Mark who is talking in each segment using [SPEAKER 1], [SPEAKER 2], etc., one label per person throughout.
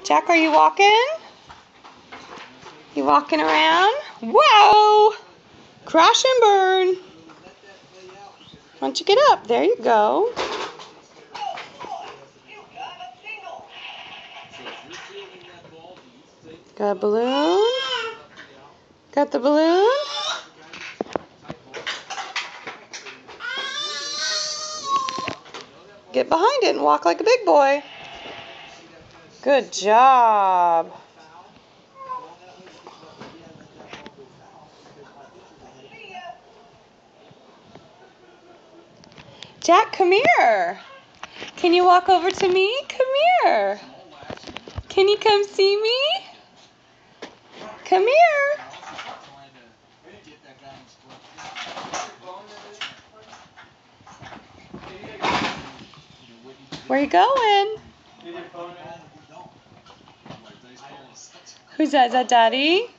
[SPEAKER 1] Jack, are you walking? You walking around? Whoa! Crash and burn. Why don't you get up? There you go. Got a balloon? Got the balloon? Get behind it and walk like a big boy. Good job. Jack, come here. Can you walk over to me? Come here. Can you come see me? Come here. Where you going? Who's that? Is that Daddy?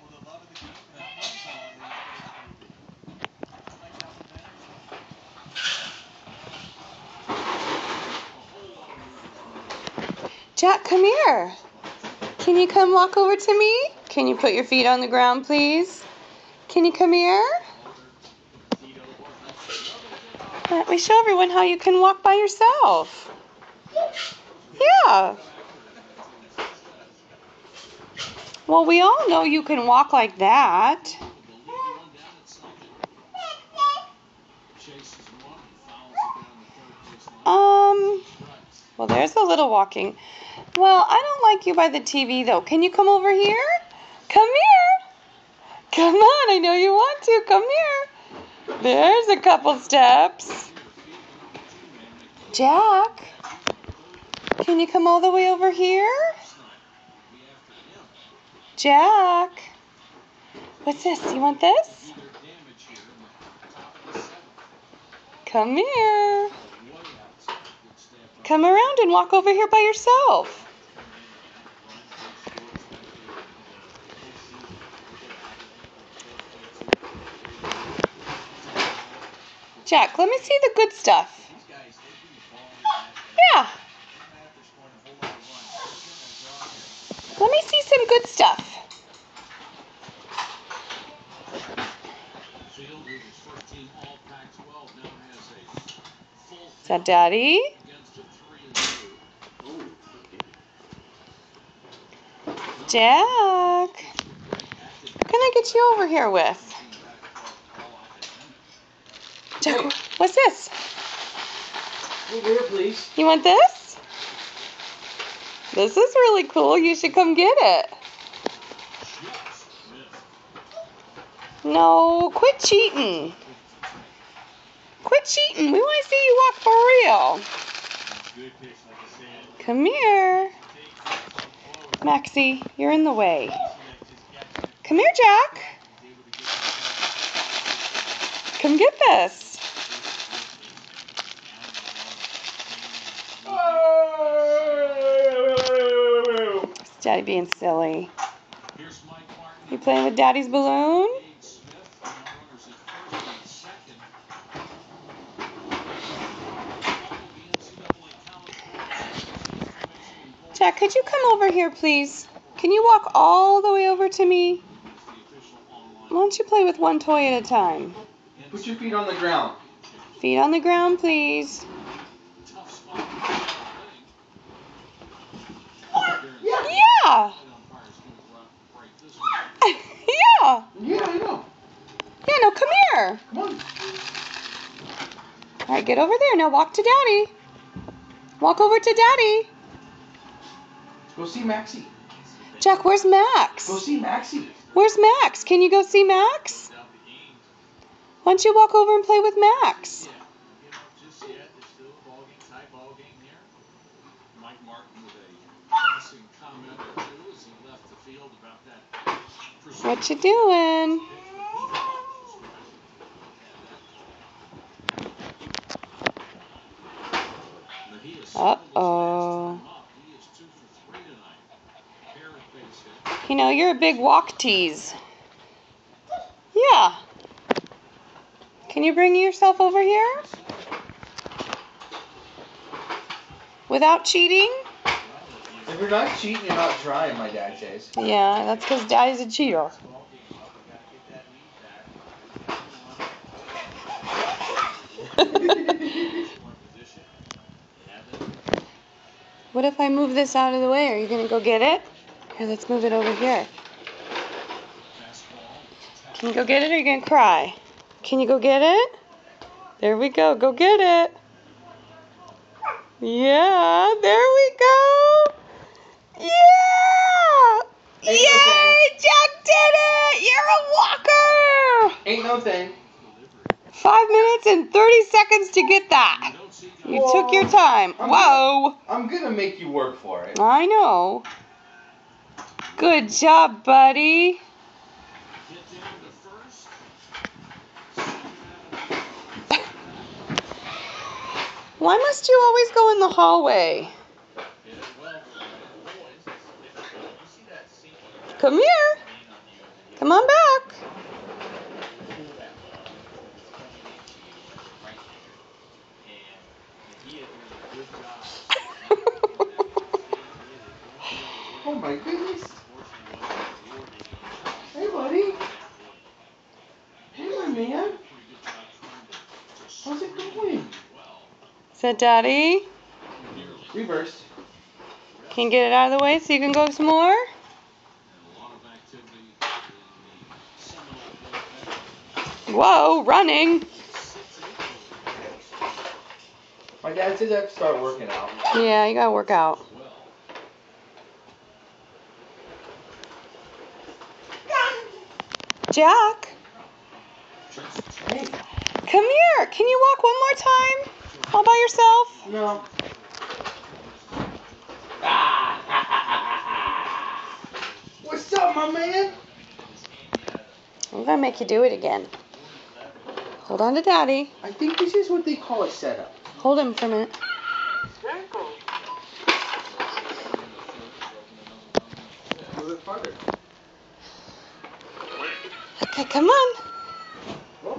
[SPEAKER 1] Jack, come here. Can you come walk over to me? Can you put your feet on the ground, please? Can you come here? Let me show everyone how you can walk by yourself. Yeah. Well, we all know you can walk like that. Well, there's a little walking. Well, I don't like you by the TV, though. Can you come over here? Come here. Come on, I know you want to. Come here. There's a couple steps. Jack, can you come all the way over here? Jack. What's this? You want this? Come here. Come around and walk over here by yourself. Jack, let me see the good stuff. Yeah. Let me see some good stuff. Is that Daddy? Jack, what can I get you over here with? Jack, what's this?
[SPEAKER 2] Over here, please.
[SPEAKER 1] You want this? This is really cool. You should come get it. No, quit cheating. Quit cheating. We want to see you walk for real. Come here. Maxie, you're in the way. Come here, Jack. Come get this. It's Daddy being silly. You playing with Daddy's balloon? Jack, could you come over here, please? Can you walk all the way over to me? Why don't you play with one toy at a time?
[SPEAKER 2] Put your feet on the ground.
[SPEAKER 1] Feet on the ground, please. Yeah. Yeah.
[SPEAKER 2] Yeah, I know.
[SPEAKER 1] Yeah, no, come here.
[SPEAKER 2] Come on.
[SPEAKER 1] All right, get over there. Now walk to Daddy. Walk over to Daddy.
[SPEAKER 2] Go see Maxie.
[SPEAKER 1] Jack, where's Max?
[SPEAKER 2] Go see Maxie.
[SPEAKER 1] Where's Max? Can you go see Max? Why don't you walk over and play with Max? What you doing? Uh-oh. You know, you're a big walk tease. Yeah. Can you bring yourself over here? Without cheating?
[SPEAKER 2] If you're not cheating, you're not trying, my dad says.
[SPEAKER 1] Yeah, that's because Daddy's a cheater. What if I move this out of the way? Are you going to go get it? Here, let's move it over here. Can you go get it or are you going to cry? Can you go get it? There we go. Go get it. Yeah, there we go. Yeah! Yay! Jack did it! You're a walker!
[SPEAKER 2] Ain't no thing.
[SPEAKER 1] 5 minutes and 30 seconds to get that. You took your time. Whoa!
[SPEAKER 2] I'm gonna make you work for it.
[SPEAKER 1] I know. Good job, buddy. Why must you always go in the hallway? Come here. Come on back.
[SPEAKER 2] Oh my goodness. Hey, buddy. Hey, my man. How's it going?
[SPEAKER 1] Is that Daddy?
[SPEAKER 2] Reverse.
[SPEAKER 1] Can you get it out of the way so you can go some more? Whoa, running.
[SPEAKER 2] My dad says I have to start working out.
[SPEAKER 1] Yeah, you gotta work out. Jack,
[SPEAKER 2] Hey.
[SPEAKER 1] come here. Can you walk one more time? All by yourself?
[SPEAKER 2] No. What's up, my man?
[SPEAKER 1] I'm gonna make you do it again. Hold on to Daddy.
[SPEAKER 2] I think this is what they call a setup.
[SPEAKER 1] Hold him for a minute.
[SPEAKER 2] A little bit farther.
[SPEAKER 1] Okay, come on.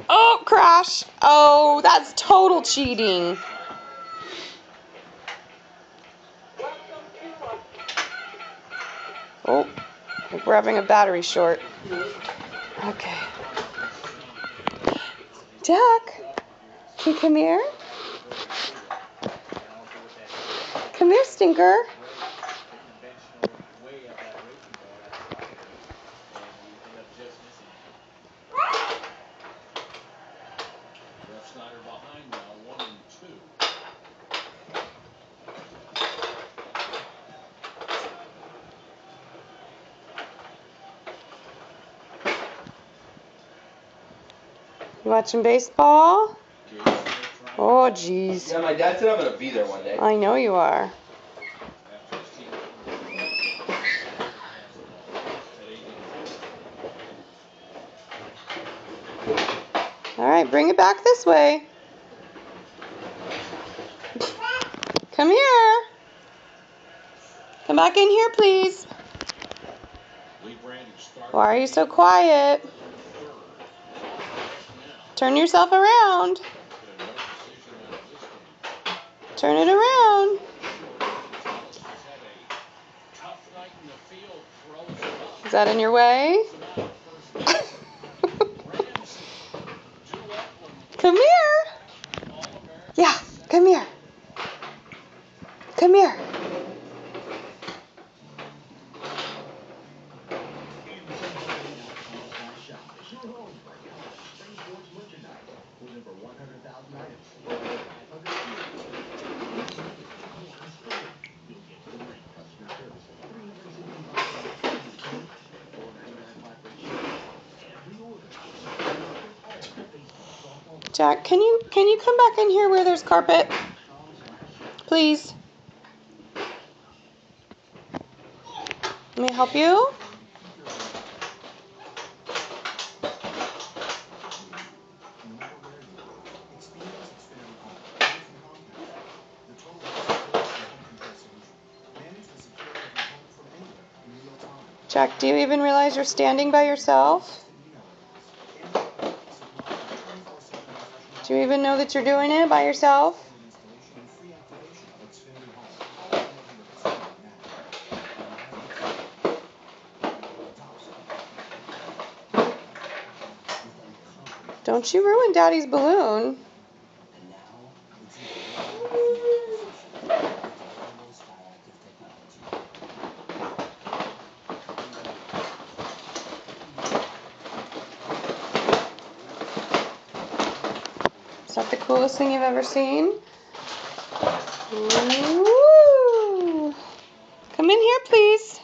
[SPEAKER 1] Oh, crash. Oh, that's total cheating. Oh, I think we're having a battery short. Okay. Jack, can you come here? Come here, stinker. You watching baseball? Oh, jeez.
[SPEAKER 2] Yeah, my dad said I'm gonna be there one day.
[SPEAKER 1] I know you are. All right, bring it back this way. Come here. Come back in here, please. Why are you so quiet? Turn yourself around. Turn it around. Is that in your way? Come here. Yeah, come here. Come here. Jack, can you come back in here where there's carpet? Please. Let me help you. Jack, do you even realize you're standing by yourself? Do you even know that you're doing it by yourself? Don't you ruin Daddy's balloon. Is that the coolest thing you've ever seen? Woo! Come in here, please.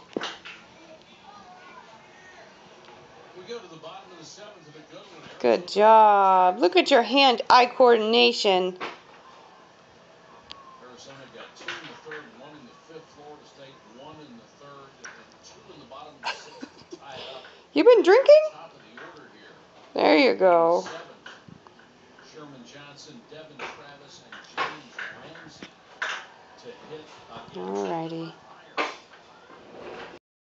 [SPEAKER 1] Good job. Look at your hand-eye coordination.
[SPEAKER 3] Arizona got 2 in the third, 1 in the fifth. Florida State 1 in the third, and then 2 in the bottom of the sixth to tie it up.
[SPEAKER 1] You been drinking?
[SPEAKER 3] Top of the order here.
[SPEAKER 1] There you go.
[SPEAKER 3] Sherman Johnson, Devin Travis, and James Ramsey to hit against.
[SPEAKER 1] Alrighty.